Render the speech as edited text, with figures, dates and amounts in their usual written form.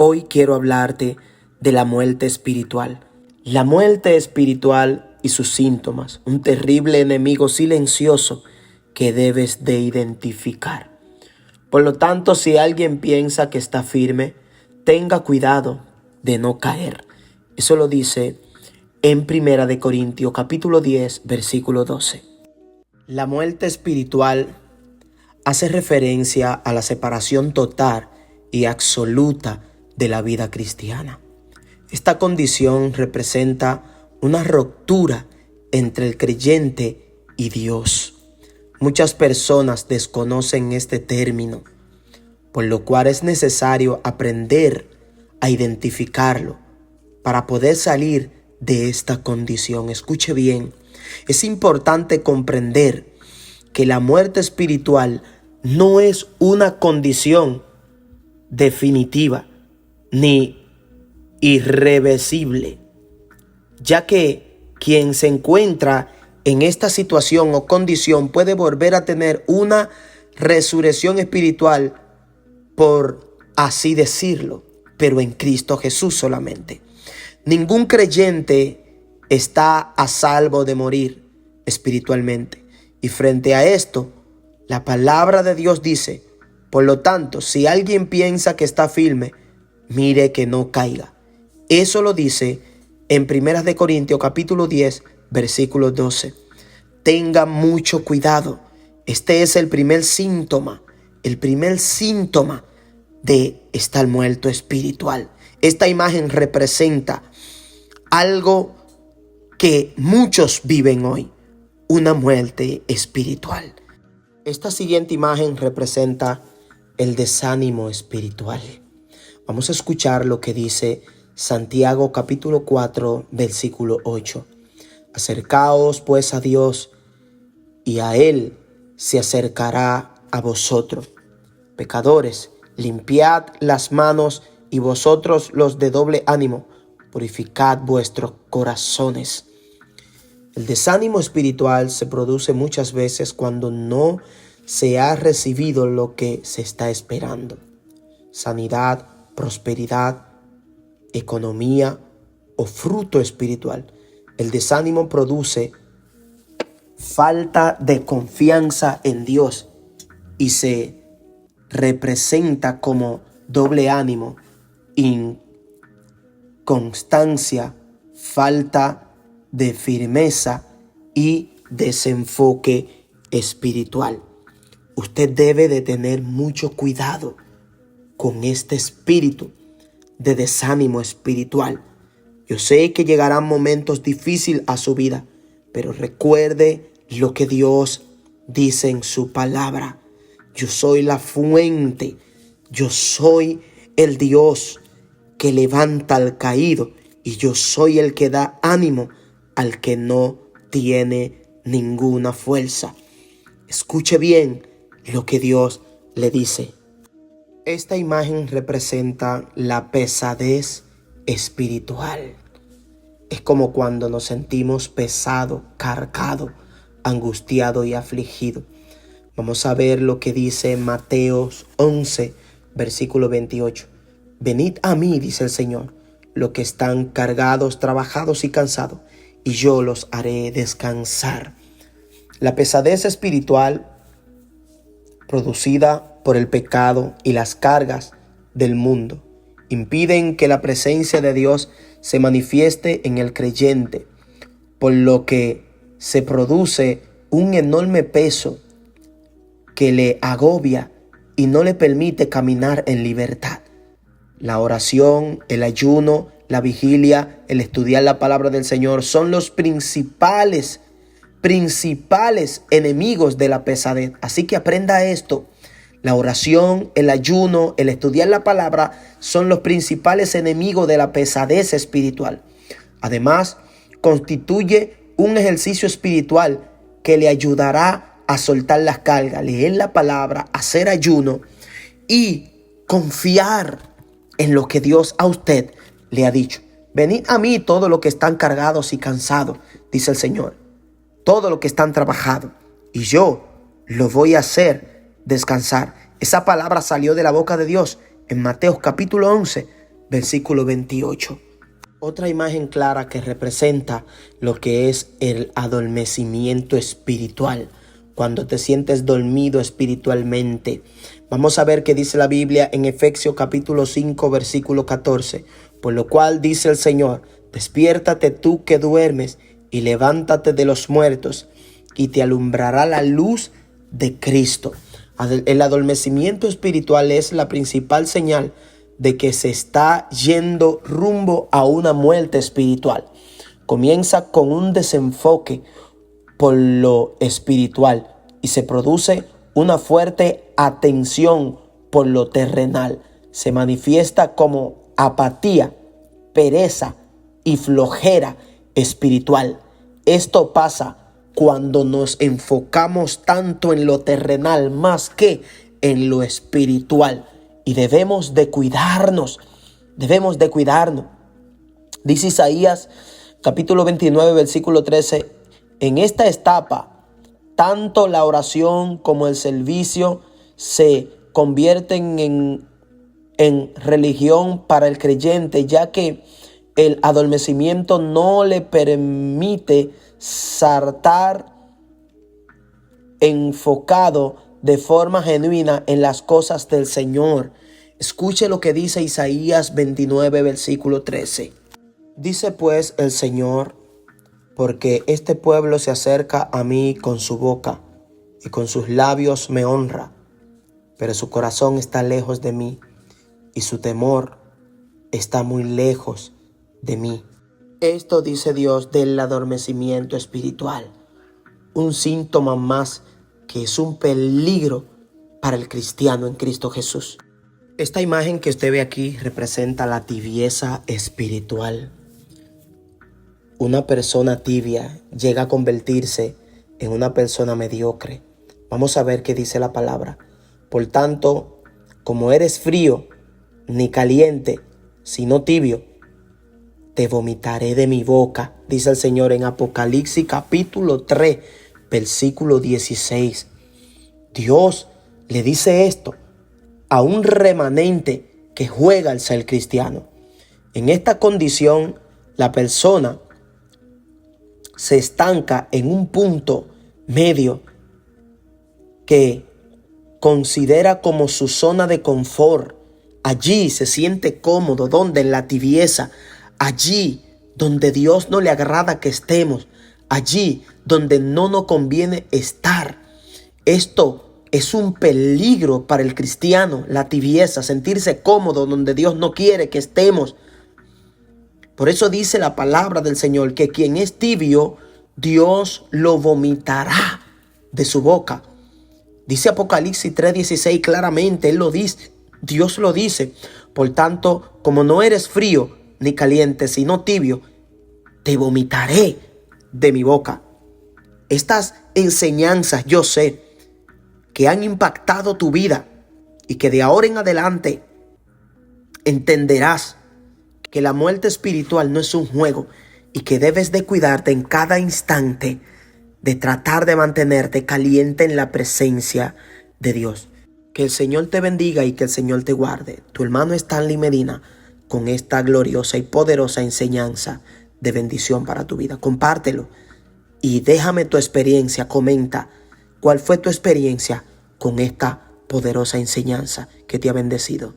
Hoy quiero hablarte de la muerte espiritual. La muerte espiritual y sus síntomas, un terrible enemigo silencioso que debes de identificar. Por lo tanto, si alguien piensa que está firme, tenga cuidado de no caer. Eso lo dice en 1 Corintios capítulo 10, versículo 12. La muerte espiritual hace referencia a la separación total y absoluta de la vida cristiana. Esta condición representa una ruptura entre el creyente y Dios. Muchas personas desconocen este término, por lo cual es necesario aprender a identificarlo para poder salir de esta condición. Escuche bien, es importante comprender que la muerte espiritual no es una condición definitiva ni irreversible, ya que quien se encuentra en esta situación o condición puede volver a tener una resurrección espiritual, por así decirlo, pero en Cristo Jesús solamente. Ningún creyente está a salvo de morir espiritualmente. Y frente a esto, la palabra de Dios dice: por lo tanto, si alguien piensa que está firme, mire que no caiga. Eso lo dice en 1 Corintios capítulo 10, versículo 12. Tenga mucho cuidado. Este es el primer síntoma de estar muerto espiritual. Esta imagen representa algo que muchos viven hoy, una muerte espiritual. Esta siguiente imagen representa el desánimo espiritual. Vamos a escuchar lo que dice Santiago capítulo 4, versículo 8. Acercaos pues a Dios, y a Él se acercará a vosotros. Pecadores, limpiad las manos, y vosotros los de doble ánimo, purificad vuestros corazones. El desánimo espiritual se produce muchas veces cuando no se ha recibido lo que se está esperando: sanidad, prosperidad, economía o fruto espiritual. El desánimo produce falta de confianza en Dios y se representa como doble ánimo, inconstancia, falta de firmeza y desenfoque espiritual. Usted debe de tener mucho cuidado con este espíritu de desánimo espiritual. Yo sé que llegarán momentos difíciles a su vida, pero recuerde lo que Dios dice en su palabra: yo soy la fuente, yo soy el Dios que levanta al caído, y yo soy el que da ánimo al que no tiene ninguna fuerza. Escuche bien lo que Dios le dice. Esta imagen representa la pesadez espiritual. Es como cuando nos sentimos pesado, cargado, angustiado y afligido. Vamos a ver lo que dice Mateo 11, versículo 28. Venid a mí, dice el Señor, los que están cargados, trabajados y cansados, y yo los haré descansar. La pesadez espiritual producida por el pecado y las cargas del mundo impiden que la presencia de Dios se manifieste en el creyente, por lo que se produce un enorme peso que le agobia y no le permite caminar en libertad. La oración, el ayuno, la vigilia, el estudiar la palabra del Señor son los principales enemigos de la pesadez. Así que aprenda esto. La oración, el ayuno, el estudiar la palabra son los principales enemigos de la pesadez espiritual. Además, constituye un ejercicio espiritual que le ayudará a soltar las cargas, leer la palabra, hacer ayuno y confiar en lo que Dios a usted le ha dicho. Venid a mí todos los que están cargados y cansados, dice el Señor, todos los que están trabajados, y yo los voy a hacer descansar. Esa palabra salió de la boca de Dios en Mateo capítulo 11, versículo 28. Otra imagen clara que representa lo que es el adormecimiento espiritual, cuando te sientes dormido espiritualmente. Vamos a ver qué dice la Biblia en Efesios capítulo 5, versículo 14. Por lo cual dice el Señor: despiértate tú que duermes y levántate de los muertos, y te alumbrará la luz de Cristo. El adormecimiento espiritual es la principal señal de que se está yendo rumbo a una muerte espiritual. Comienza con un desenfoque por lo espiritual y se produce una fuerte atención por lo terrenal. Se manifiesta como apatía, pereza y flojera espiritual. Esto pasa cuando nos enfocamos tanto en lo terrenal más que en lo espiritual. Y debemos de cuidarnos. Dice Isaías capítulo 29, versículo 13. En esta etapa, tanto la oración como el servicio se convierten en religión para el creyente, ya que el adormecimiento no le permite estar enfocado de forma genuina en las cosas del Señor. Escuche lo que dice Isaías 29, versículo 13. Dice pues el Señor: porque este pueblo se acerca a mí con su boca y con sus labios me honra, pero su corazón está lejos de mí y su temor está muy lejos de mí. Esto dice Dios del adormecimiento espiritual, un síntoma más que es un peligro para el cristiano en Cristo Jesús. Esta imagen que usted ve aquí representa la tibieza espiritual. Una persona tibia llega a convertirse en una persona mediocre. Vamos a ver qué dice la palabra. Por tanto, como eres frío, ni caliente, sino tibio, te vomitaré de mi boca, dice el Señor en Apocalipsis capítulo 3, versículo 16. Dios le dice esto a un remanente que juega al ser cristiano. En esta condición, la persona se estanca en un punto medio que considera como su zona de confort. Allí se siente cómodo, donde en la tibieza, allí donde Dios no le agrada que estemos, allí donde no nos conviene estar. Esto es un peligro para el cristiano, la tibieza, sentirse cómodo donde Dios no quiere que estemos. Por eso dice la palabra del Señor que quien es tibio, Dios lo vomitará de su boca. Dice Apocalipsis 3:16 claramente, Él lo dice, Dios lo dice. Por tanto, como no eres frío ni caliente, sino tibio, te vomitaré de mi boca. Estas enseñanzas yo sé que han impactado tu vida y que de ahora en adelante entenderás que la muerte espiritual no es un juego y que debes de cuidarte en cada instante de tratar de mantenerte caliente en la presencia de Dios. Que el Señor te bendiga y que el Señor te guarde. Tu hermano Stanley Medina con esta gloriosa y poderosa enseñanza de bendición para tu vida. Compártelo y déjame tu experiencia. Comenta cuál fue tu experiencia con esta poderosa enseñanza que te ha bendecido.